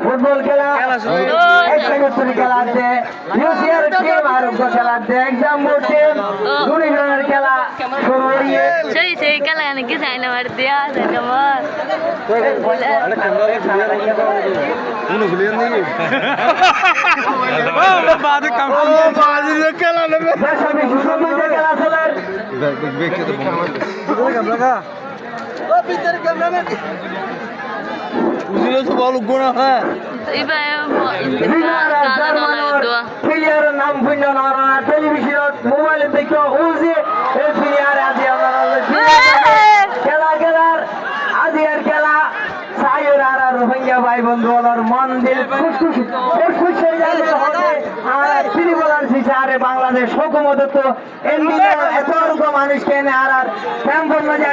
football খেলা খেলা আছে, খেলা আছে, এক্সাম খেলা সেই খেলা নাকি যাই না মার দিয়া নাম টেলিভিশন মোবাইলে দেখো খেলা খেলার আজিয়ার খেলা সাইর আর রোহিঙ্গা ভাই বন্ধু ওনার মন দিল তিনি বলার আরে বাংলাদেশ হুকুমত তো এত মানুষকে এনে আর জানি